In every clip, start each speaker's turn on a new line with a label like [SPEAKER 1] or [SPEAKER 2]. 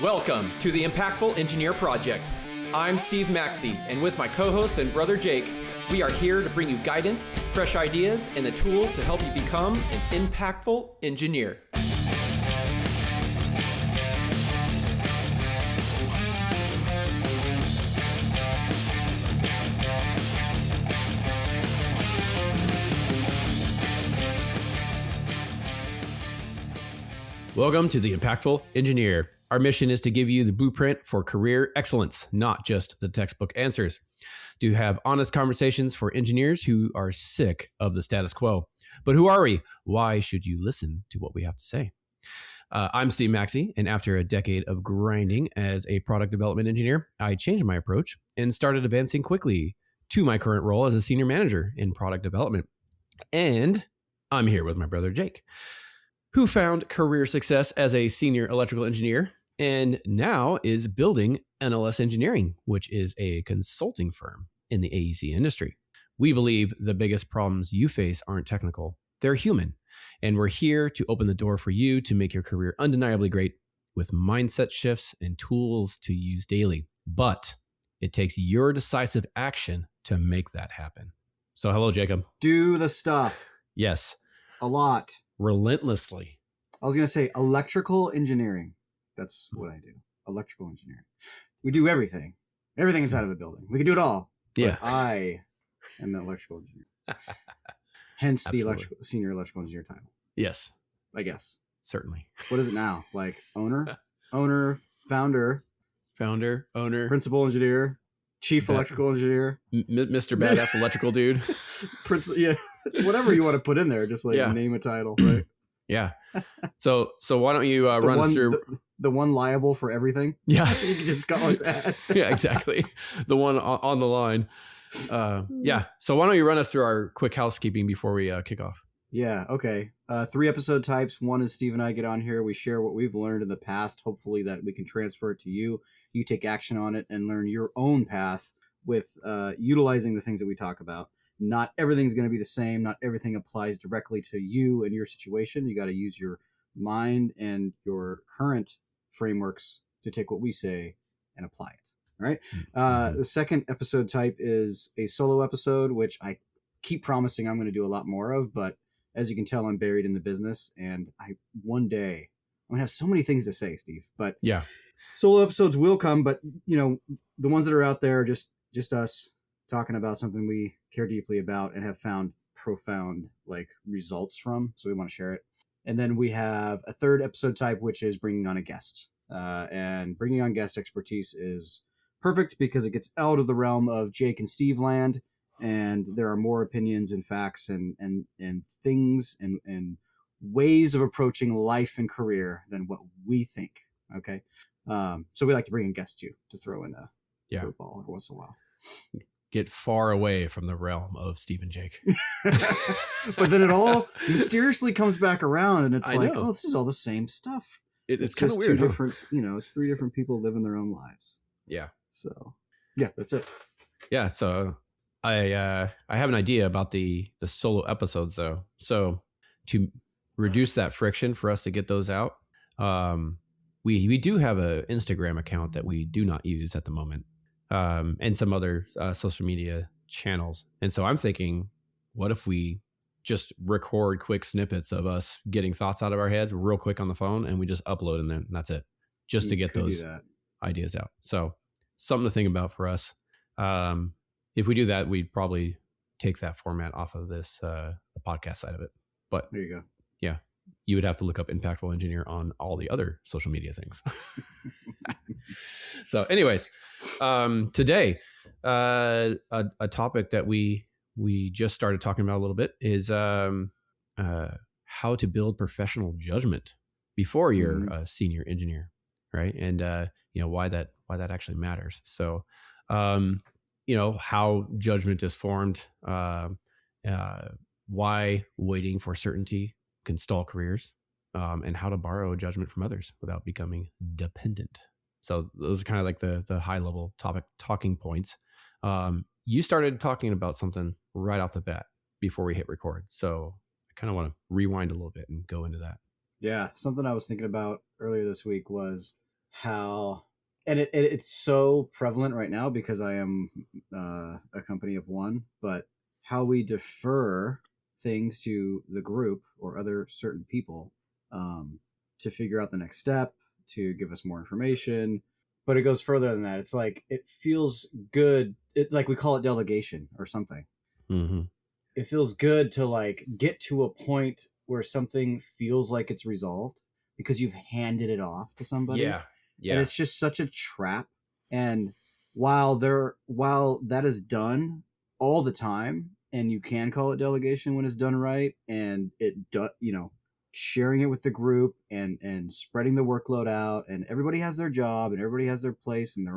[SPEAKER 1] Welcome to the Impactful Engineer Project. I'm Steve Maxey, and with my co-host and brother Jake, we are here to bring you guidance, fresh ideas, and the tools to help you become an impactful engineer. Welcome to the Impactful Engineer. Our mission is to give you the blueprint for career excellence, not just the textbook answers. To have honest conversations for engineers who are sick of the status quo. But who are we? Why should you listen to what we have to say? I'm Steve Maxey, and after a decade of grinding as a product development engineer, I changed my approach and started advancing quickly to my current role as a senior manager in product development. And I'm here with my brother Jake, who found career success as a senior electrical engineer and now is building NLS Engineering, which is a consulting firm in the AEC industry. We believe the biggest problems you face aren't technical, they're human. And we're here to open the door for you to make your career undeniably great with mindset shifts and tools to use daily. But it takes your decisive action to make that happen. So hello, Jacob.
[SPEAKER 2] Do the stuff.
[SPEAKER 1] Yes.
[SPEAKER 2] A lot.
[SPEAKER 1] Relentlessly.
[SPEAKER 2] I was going to say electrical engineering. That's what I do. Electrical engineering. We do everything. Everything inside of a building. We can do it all.
[SPEAKER 1] Yeah.
[SPEAKER 2] I am an electrical engineer. Hence
[SPEAKER 1] Absolutely.
[SPEAKER 2] the senior electrical engineer title.
[SPEAKER 1] Yes.
[SPEAKER 2] I guess.
[SPEAKER 1] Certainly.
[SPEAKER 2] What is it now? Like owner, founder,
[SPEAKER 1] owner,
[SPEAKER 2] principal engineer, chief electrical engineer,
[SPEAKER 1] Mr. Badass electrical dude.
[SPEAKER 2] yeah. Whatever you want to put in there, just like name a title, right?
[SPEAKER 1] Yeah. So why don't you run us through
[SPEAKER 2] the one liable for everything?
[SPEAKER 1] Yeah.
[SPEAKER 2] You can just go with that.
[SPEAKER 1] Yeah, exactly. The one on the line. Yeah. So why don't you run us through our quick housekeeping before we kick off?
[SPEAKER 2] Yeah. Okay. 3 episode types. One is Steve and I get on here. We share what we've learned in the past. Hopefully that we can transfer it to you. You take action on it and learn your own path with utilizing the things that we talk about. Not everything's going to be the same. Not everything applies directly to you and your situation. You got to use your mind and your current frameworks to take what we say and apply it. All right. The second episode type is a solo episode, which I keep promising I'm going to do a lot more of. But as you can tell, I'm buried in the business. And one day I'm going to have so many things to say, Steve. But yeah, solo episodes will come. But, the ones that are out there are just us talking about something we care deeply about and have found profound results from. So we want to share it. And then we have a third episode type, which is bringing on a guest. And bringing on guest expertise is perfect because it gets out of the realm of Jake and Steve land. And there are more opinions and facts and things and ways of approaching life and career than what we think. Okay. So we like to bring in guests too, to throw in a football every once in a while.
[SPEAKER 1] Get far away from the realm of Steve and Jake.
[SPEAKER 2] But then it all mysteriously comes back around and it's this is all the same stuff.
[SPEAKER 1] It's kind of weird.
[SPEAKER 2] Different, it's 3 different people living their own lives.
[SPEAKER 1] Yeah.
[SPEAKER 2] So yeah, that's it.
[SPEAKER 1] Yeah. So I have an idea about the solo episodes though. So to reduce that friction for us to get those out, we do have an Instagram account that we do not use at the moment. And some other social media channels. And so I'm thinking, what if we just record quick snippets of us getting thoughts out of our heads real quick on the phone and we just upload and then that's it, just to get those ideas out. So something to think about for us. If we do that, we'd probably take that format off of this, the podcast side of it. But
[SPEAKER 2] there you go.
[SPEAKER 1] Yeah. You would have to look up Impactful Engineer on all the other social media things. So anyways, today, a topic that we just started talking about a little bit is how to build professional judgment before you're a senior engineer, right? And why that actually matters. So how judgment is formed, why waiting for certainty can stall careers, and how to borrow judgment from others without becoming dependent. So those are kind of like the high level talking points. You started talking about something right off the bat before we hit record. So I kind of want to rewind a little bit and go into that.
[SPEAKER 2] Yeah. Something I was thinking about earlier this week was how, and it's so prevalent right now because I am a company of one, but how we defer things to the group or other certain people, to figure out the next step, to give us more information. But it goes further than that. It's like it feels good. It, like we call it delegation or something.
[SPEAKER 1] Mm-hmm.
[SPEAKER 2] It feels good to like get to a point where something feels like it's resolved because you've handed it off to somebody.
[SPEAKER 1] Yeah.
[SPEAKER 2] And
[SPEAKER 1] Yeah.
[SPEAKER 2] it's just such a trap. And while that is done all the time, and you can call it delegation when it's done right, and sharing it with the group and spreading the workload out, and everybody has their job and everybody has their place, and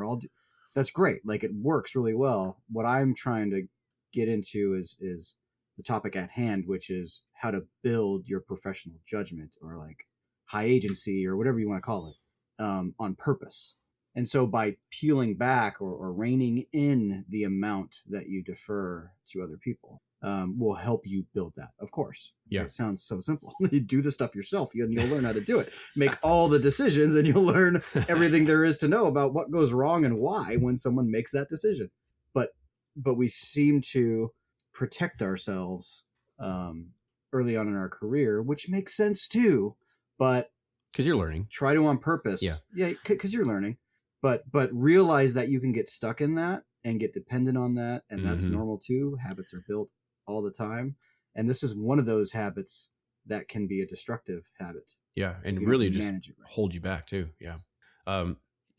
[SPEAKER 2] that's great. Like, it works really well. What I'm trying to get into is the topic at hand, which is how to build your professional judgment, or like high agency, or whatever you want to call it, on purpose. And so by peeling back, or reining in the amount that you defer to other people, will help you build that, of course.
[SPEAKER 1] Yeah.
[SPEAKER 2] It sounds so simple. You do the stuff yourself, and you'll learn how to do it. Make all the decisions, and you'll learn everything there is to know about what goes wrong and why when someone makes that decision. But we seem to protect ourselves, early on in our career, which makes sense too. But
[SPEAKER 1] Because you're learning.
[SPEAKER 2] try to, on purpose,
[SPEAKER 1] Yeah,
[SPEAKER 2] because you're learning. But realize that you can get stuck in that and get dependent on that, and that's normal too. Habits are built all the time, and this is one of those habits that can be a destructive habit.
[SPEAKER 1] Yeah, and
[SPEAKER 2] You
[SPEAKER 1] really
[SPEAKER 2] don't
[SPEAKER 1] just
[SPEAKER 2] manage it right.
[SPEAKER 1] hold you back too. Yeah.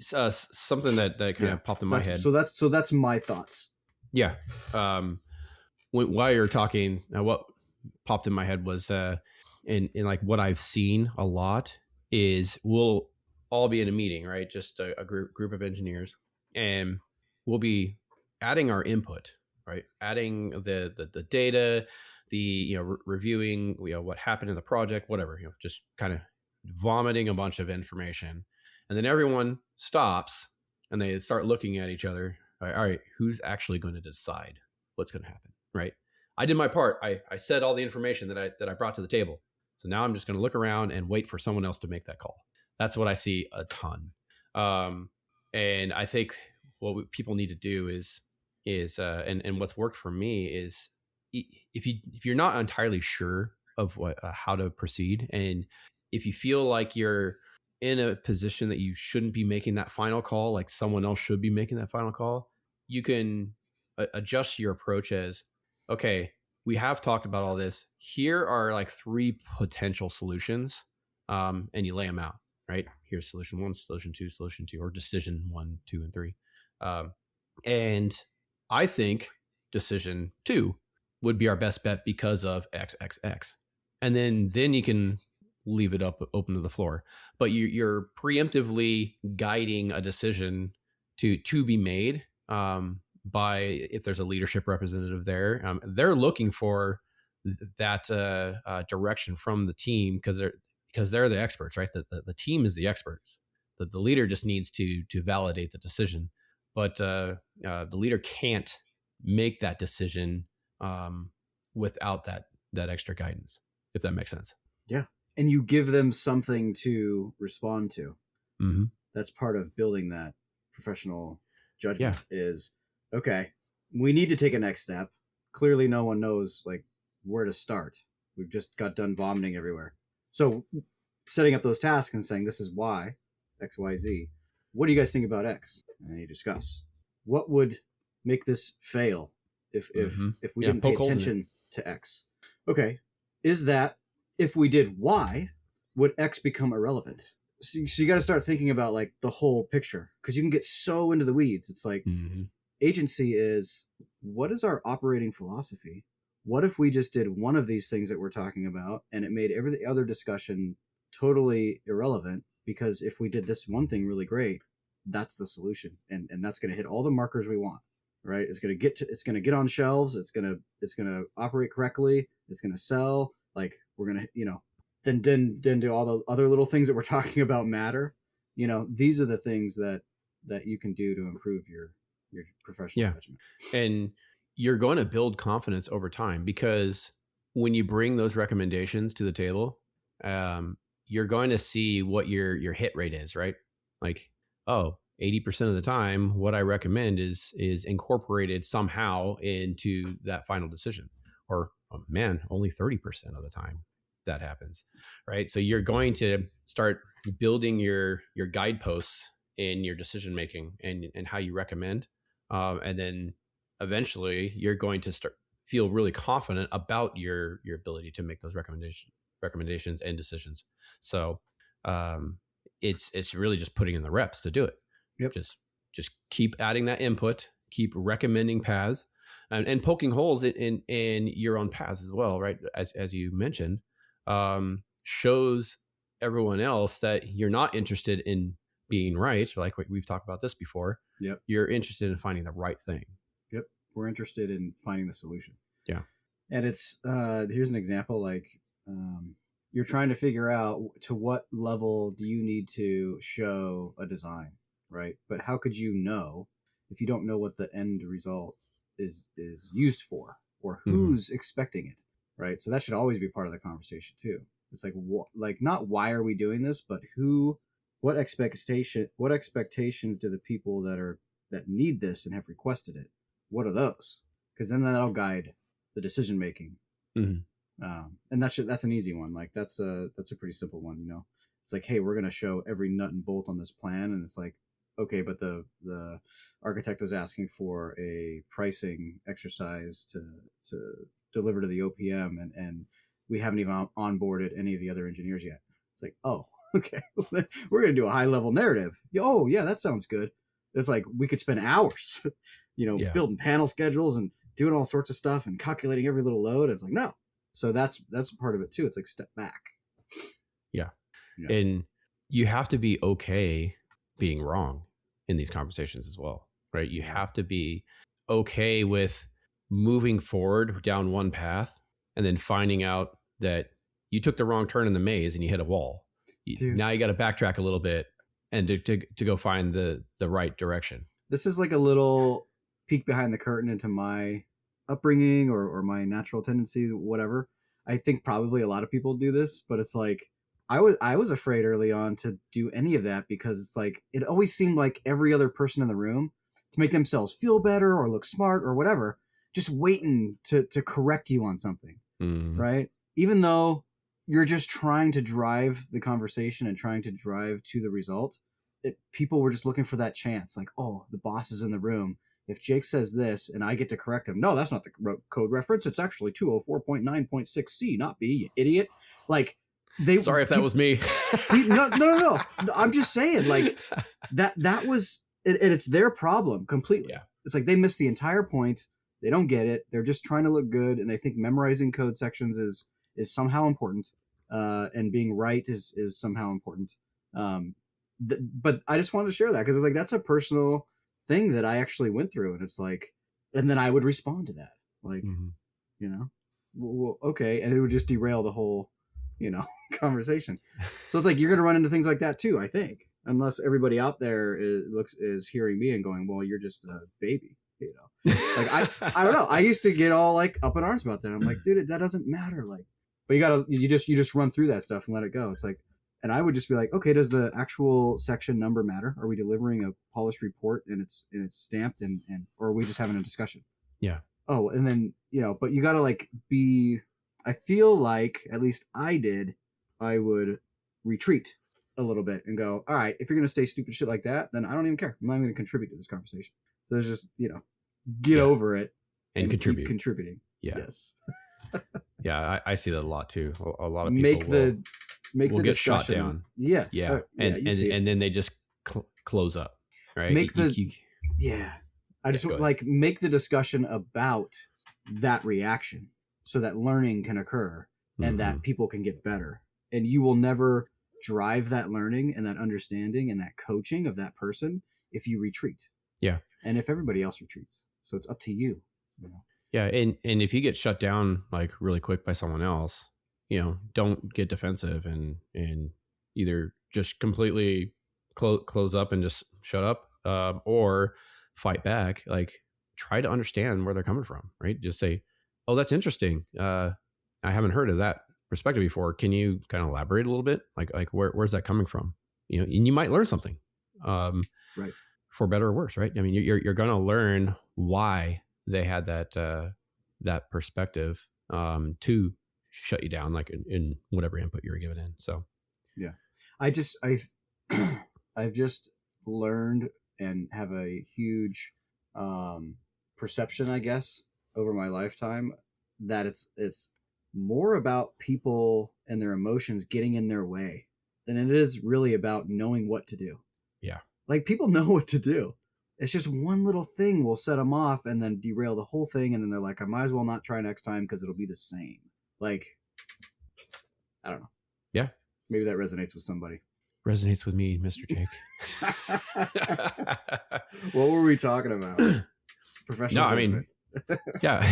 [SPEAKER 1] Something that kind of popped in my head.
[SPEAKER 2] So that's my thoughts.
[SPEAKER 1] Yeah. While you're talking, what popped in my head was, in like what I've seen a lot is we'll all be in a meeting, right? Just a group of engineers, and we'll be adding our input, right? Adding the data, reviewing, what happened in the project, whatever, just kind of vomiting a bunch of information. And then everyone stops and they start looking at each other. All right, who's actually going to decide what's going to happen, right? I did my part. I said all the information that I brought to the table. So now I'm just going to look around and wait for someone else to make that call. That's what I see a ton. And I think what people need to do is and what's worked for me is, if you're not entirely sure of how to proceed, and if you feel like you're in a position that you shouldn't be making that final call, like someone else should be making that final call, you can adjust your approach as, okay, we have talked about all this. Here are like 3 potential solutions, and you lay them out, right? Here's solution 1, solution 2, solution 2, or decision 1, 2, and 3. And I think decision 2 would be our best bet because of X, X, X. And then you can leave it open to the floor. But you're preemptively guiding a decision to be made, by, if there's a leadership representative there, they're looking for that direction from the team, because they're the experts, right? The team is the experts. The leader just needs to validate the decision, but the leader can't make that decision without that extra guidance, if that makes sense.
[SPEAKER 2] Yeah, and you give them something to respond to.
[SPEAKER 1] Mm-hmm.
[SPEAKER 2] That's part of building that professional judgment. Is, okay, we need to take a next step. Clearly no one knows like where to start. We've just got done vomiting everywhere. So setting up those tasks and saying, this is Y, X, Y, Z. What do you guys think about X? And then you discuss what would make this fail if we didn't pay attention to X. Okay, is that, if we did Y, would X become irrelevant? So you got to start thinking about like the whole picture, because you can get so into the weeds. It's like, agency is, what is our operating philosophy? What if we just did one of these things that we're talking about, and it made every other discussion totally irrelevant? Because if we did this one thing really great, that's the solution, and that's going to hit all the markers we want, right? It's going to get on shelves. It's going to operate correctly. It's going to sell. Like, we're going to, then do all the other little things that we're talking about matter. These are the things that you can do to improve your professional judgment.
[SPEAKER 1] And you're going to build confidence over time, because when you bring those recommendations to the table, you're going to see what your hit rate is, right? like, oh, 80% of the time, what I recommend is incorporated somehow into that final decision. Or, oh, man, only 30% of the time that happens, right? So you're going to start building your guideposts in your decision making and how you recommend, and then eventually you're going to start feel really confident about your ability to make those recommendations and decisions. So it's really just putting in the reps to do it.
[SPEAKER 2] Yep.
[SPEAKER 1] Just keep adding that input, keep recommending paths, and poking holes in your own paths as well, right? As you mentioned, shows everyone else that you're not interested in being right. Like we've talked about this before.
[SPEAKER 2] Yep.
[SPEAKER 1] You're interested in finding the right thing.
[SPEAKER 2] Yep. We're interested in finding the solution.
[SPEAKER 1] Yeah.
[SPEAKER 2] And it's here's an example, like you're trying to figure out to what level do you need to show a design, right? But how could you know if you don't know what the end result is used for, or who's expecting it, right? So that should always be part of the conversation too. It's like not why are we doing this, but what expectations do the people that need this and have requested it, what are those? Because then that'll guide the decision making. And that's an easy one. Like that's a pretty simple one. It's like, hey, we're gonna show every nut and bolt on this plan, and it's like, okay, but the architect was asking for a pricing exercise to deliver to the OPM, and we haven't even onboarded any of the other engineers yet. It's like, oh, okay, we're gonna do a high level narrative. Oh yeah, that sounds good. It's like we could spend hours, building panel schedules and doing all sorts of stuff and calculating every little load. It's like, no. So that's part of it too. It's like step back.
[SPEAKER 1] Yeah. And you have to be okay being wrong in these conversations as well, right? You have to be okay with moving forward down one path and then finding out that you took the wrong turn in the maze and you hit a wall. Now you got to backtrack a little bit and to go find the right direction.
[SPEAKER 2] This is like a little peek behind the curtain into my upbringing or my natural tendencies, whatever. I think probably a lot of people do this, but it's like I was afraid early on to do any of that, because it's like it always seemed like every other person in the room, to make themselves feel better or look smart or whatever, just waiting to correct you on something, right? Even though you're just trying to drive the conversation and trying to drive to the result, people were just looking for that chance. Like, oh, the boss is in the room. If Jake says this and I get to correct him, no, that's not the code reference. It's actually 204.9.6C, not B, you idiot. Like,
[SPEAKER 1] sorry if that was me.
[SPEAKER 2] No. I'm just saying, like, that was, and it's their problem completely.
[SPEAKER 1] Yeah.
[SPEAKER 2] It's like they missed the entire point. They don't get it. They're just trying to look good, and they think memorizing code sections is somehow important, and being right is somehow important. But I just wanted to share that because it's like that's a personal thing that I actually went through, and it's like, and then I would respond to that, like, well, okay, and it would just derail the whole, conversation. So it's like you're gonna run into things like that too, I think, unless everybody out there is hearing me and going, well, you're just a baby, Like I don't know. I used to get all like up in arms about that. I'm like, dude, that doesn't matter. Like, but you just run through that stuff and let it go. It's like. And I would just be like, okay, does the actual section number matter? Are we delivering a polished report and it's stamped and or are we just having a discussion?
[SPEAKER 1] Yeah.
[SPEAKER 2] Oh, and then, but you got to like I feel like, at least I would retreat a little bit and go, all right, if you're going to say stupid shit like that, then I don't even care. I'm not even going to contribute to this conversation. So there's just, get over it
[SPEAKER 1] and contribute.
[SPEAKER 2] Keep contributing.
[SPEAKER 1] Yeah.
[SPEAKER 2] Yes.
[SPEAKER 1] Yeah. I see that a lot too. A lot of people will get shot down.
[SPEAKER 2] Yeah.
[SPEAKER 1] Yeah. And then they just close up, right?
[SPEAKER 2] I just like make the discussion about that reaction so that learning can occur and that people can get better. And you will never drive that learning and that understanding and that coaching of that person if you retreat. Yeah. And if everybody else retreats. So it's up to you.
[SPEAKER 1] Yeah. And if you get shut down like really quick by someone else, don't get defensive and either just completely close up and just shut up, or fight back. Like, try to understand where they're coming from, right? Just say, oh, that's interesting. I haven't heard of that perspective before. Can you kind of elaborate a little bit? Like where's that coming from? And you might learn something.
[SPEAKER 2] Right.
[SPEAKER 1] For better or worse, right? I mean, you're going to learn why they had that perspective to shut you down, like in whatever input you were given in. So,
[SPEAKER 2] yeah, I've I've just learned and have a huge perception, I guess, over my lifetime that it's more about people and their emotions getting in their way than it is really about knowing what to do.
[SPEAKER 1] yeah.
[SPEAKER 2] Like people know what to do. It's just one little thing will set them off and then derail the whole thing, and then they're like, I might as well not try next time because it'll be the same. Like, I don't know.
[SPEAKER 1] Yeah.
[SPEAKER 2] Maybe that resonates with somebody.
[SPEAKER 1] Resonates with me, Mr. Jake.
[SPEAKER 2] What were we talking about? Professional.
[SPEAKER 1] No, I mean, yeah.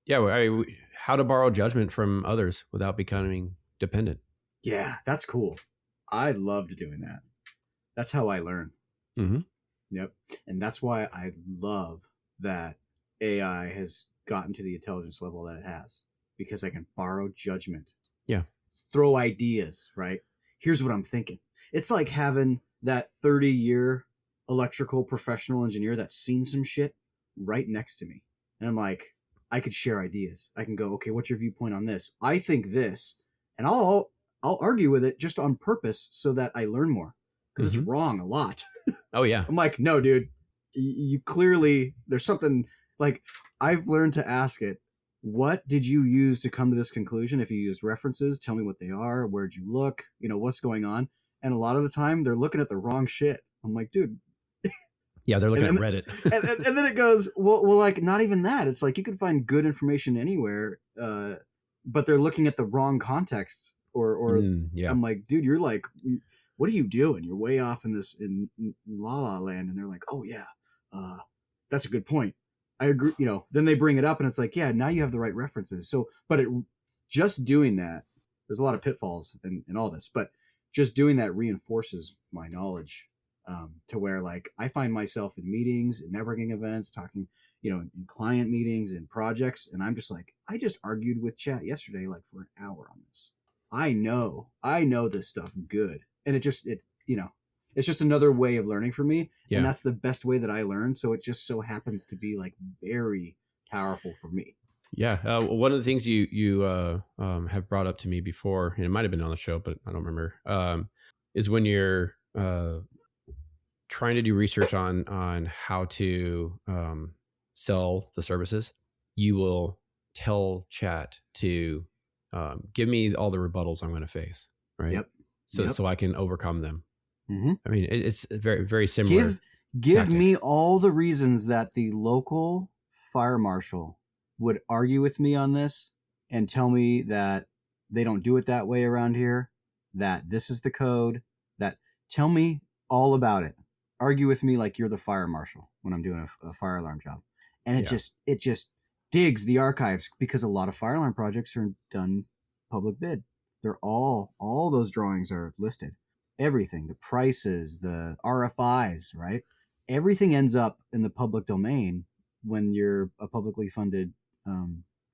[SPEAKER 1] Yeah. How to borrow judgment from others without becoming dependent.
[SPEAKER 2] Yeah, that's cool. I loved doing that. That's how I learn.
[SPEAKER 1] Mm-hmm.
[SPEAKER 2] Yep. And that's why I love that AI has gotten to the intelligence level that it has, because I can borrow judgment.
[SPEAKER 1] Yeah.
[SPEAKER 2] Throw ideas, right? Here's what I'm thinking. It's like having that 30-year electrical professional engineer that's seen some shit right next to me. And I'm like, I could share ideas. I can go, okay, what's your viewpoint on this? I think this. And I'll argue with it just on purpose so that I learn more, because it's wrong a lot.
[SPEAKER 1] Oh, yeah.
[SPEAKER 2] I'm like, no, dude, you clearly, there's something, like, I've learned to ask it, what did you use to come to this conclusion? If you used references, tell me what they are. Where'd you look? You know, what's going on? And a lot of the time they're looking at the wrong shit. I'm like, dude.
[SPEAKER 1] Yeah, they're looking at Reddit.
[SPEAKER 2] and then it goes, well, like, not even that. It's like you can find good information anywhere, but they're looking at the wrong context. Or
[SPEAKER 1] yeah.
[SPEAKER 2] I'm like, dude, you're like, what are you doing? You're way off in La La Land. And they're like, oh yeah, that's a good point. I agree. You know, then they bring it up and it's like, yeah, now you have the right references. So, but just doing that, there's a lot of pitfalls in all this, but just doing that reinforces my knowledge, to where, like, I find myself in meetings, in networking events, talking, you know, in client meetings and projects. And I'm just like, I just argued with chat yesterday, like for an hour on this. I know this stuff good. And it's just another way of learning for me. Yeah. And that's the best way that I learn. So it just so happens to be like very powerful for me.
[SPEAKER 1] Yeah. One of the things you have brought up to me before, and it might've been on the show, but I don't remember, is when you're, trying to do research on how to, sell the services, you will tell chat to, give me all the rebuttals I'm going to face. Right.
[SPEAKER 2] Yep.
[SPEAKER 1] So I can overcome them.
[SPEAKER 2] Mm-hmm.
[SPEAKER 1] I mean, it's very, very similar.
[SPEAKER 2] Give me all the reasons that the local fire marshal would argue with me on this and tell me that they don't do it that way around here, that this is the code, that tell me all about it. Argue with me like you're the fire marshal when I'm doing a fire alarm job. And it just digs the archives, because a lot of fire alarm projects are done public bid. They're all those drawings are listed. Everything, the prices, the RFIs, right? Everything ends up in the public domain when you're a publicly funded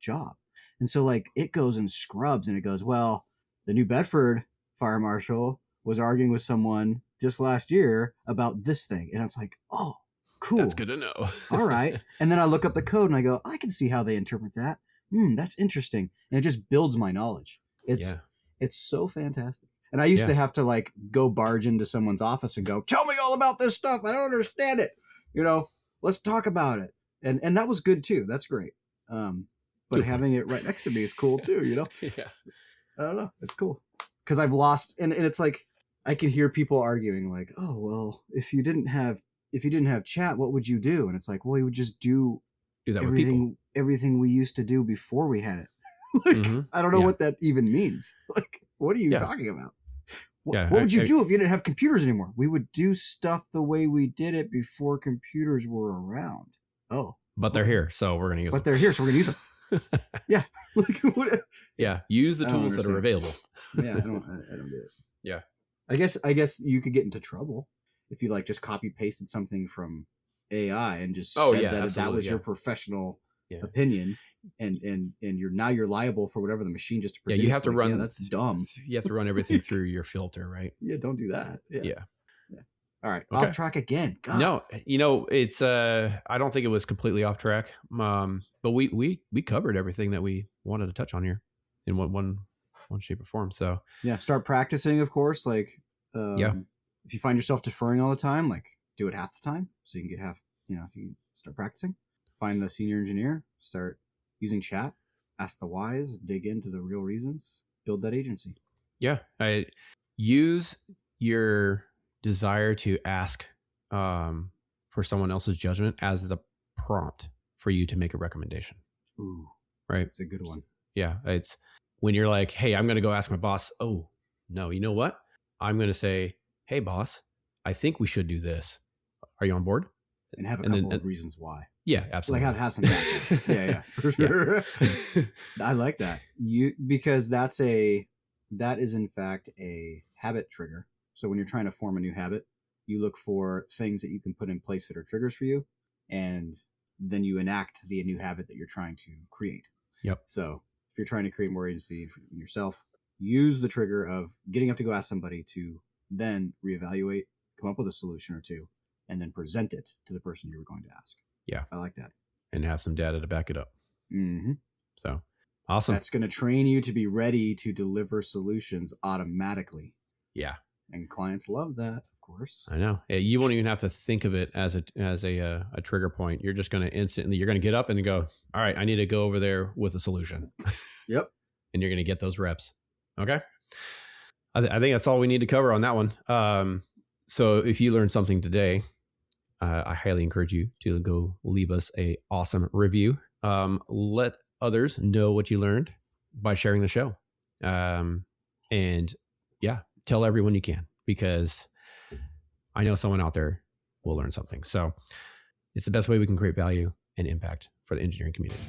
[SPEAKER 2] job. And so, like, it goes and scrubs and it goes, well, the New Bedford fire marshal was arguing with someone just last year about this thing. And I was like, oh, cool.
[SPEAKER 1] That's good to know.
[SPEAKER 2] All right. And then I look up the code and I go, I can see how they interpret that. That's interesting. And it just builds my knowledge. It's so fantastic. And I used to have to, like, go barge into someone's office and go, tell me all about this stuff. I don't understand it. You know, let's talk about it. And that was good too. That's great. But having it right next to me is cool too, you know?
[SPEAKER 1] Yeah.
[SPEAKER 2] I don't know. It's cool. Because I've lost, and it's like, I can hear people arguing like, oh, well, if you didn't have chat, what would you do? And it's like, well, you would just do
[SPEAKER 1] that with people.
[SPEAKER 2] Everything we used to do before we had it. Like, I don't know what that even means. Like, what are you talking about? What would you do if you didn't have computers anymore? We would do stuff the way we did it before computers were around. Oh.
[SPEAKER 1] But they're here, so we're going to use them.
[SPEAKER 2] But they're here, so we're going to use them. Yeah. Like, what?
[SPEAKER 1] Yeah. Use the tools that are available.
[SPEAKER 2] Yeah, I don't do it.
[SPEAKER 1] Yeah.
[SPEAKER 2] I guess you could get into trouble if you, like, just copy pasted something from AI and just said that was your professional opinion, and you're liable for whatever the machine just produced.
[SPEAKER 1] You have to run.
[SPEAKER 2] That's dumb.
[SPEAKER 1] You have to run everything through your filter, right?
[SPEAKER 2] Yeah, don't do that. Yeah. All right,
[SPEAKER 1] Okay.
[SPEAKER 2] off track again. God.
[SPEAKER 1] No, it's I don't think it was completely off track. But we covered everything that we wanted to touch on here in one shape or form. So
[SPEAKER 2] yeah, start practicing, of course. Like if you find yourself deferring all the time, like do it half the time so you can get half. If you start practicing, find the senior engineer, start using chat, ask the whys, dig into the real reasons, build that agency.
[SPEAKER 1] Yeah, I use your desire to ask for someone else's judgment as the prompt for you to make a recommendation.
[SPEAKER 2] Ooh,
[SPEAKER 1] right?
[SPEAKER 2] It's a good one.
[SPEAKER 1] Yeah, it's when you're like, hey, I'm going to go ask my boss. Oh, no, you know what? I'm going to say, hey, boss, I think we should do this. Are you on board?
[SPEAKER 2] And have a couple of reasons why.
[SPEAKER 1] Yeah, absolutely.
[SPEAKER 2] Like have some background. yeah, for sure. Yeah. I like that. Because that is in fact a habit trigger. So when you're trying to form a new habit, you look for things that you can put in place that are triggers for you, and then you enact the new habit that you're trying to create.
[SPEAKER 1] Yep.
[SPEAKER 2] So if you're trying to create more agency for yourself, use the trigger of getting up to go ask somebody to then reevaluate, come up with a solution or two, and then present it to the person you were going to ask.
[SPEAKER 1] Yeah.
[SPEAKER 2] I like that.
[SPEAKER 1] And have some data to back it up.
[SPEAKER 2] Mm-hmm.
[SPEAKER 1] So awesome.
[SPEAKER 2] That's going to train you to be ready to deliver solutions automatically.
[SPEAKER 1] Yeah.
[SPEAKER 2] And clients love that, of course.
[SPEAKER 1] I know. You won't even have to think of it as a trigger point. You're just going to you're going to get up and go, all right, I need to go over there with a solution.
[SPEAKER 2] Yep.
[SPEAKER 1] And you're going to get those reps. Okay. I think that's all we need to cover on that one. So if you learned something today, I highly encourage you to go leave us a awesome review. Let others know what you learned by sharing the show. And yeah, tell everyone you can, because I know someone out there will learn something. So it's the best way we can create value and impact for the engineering community.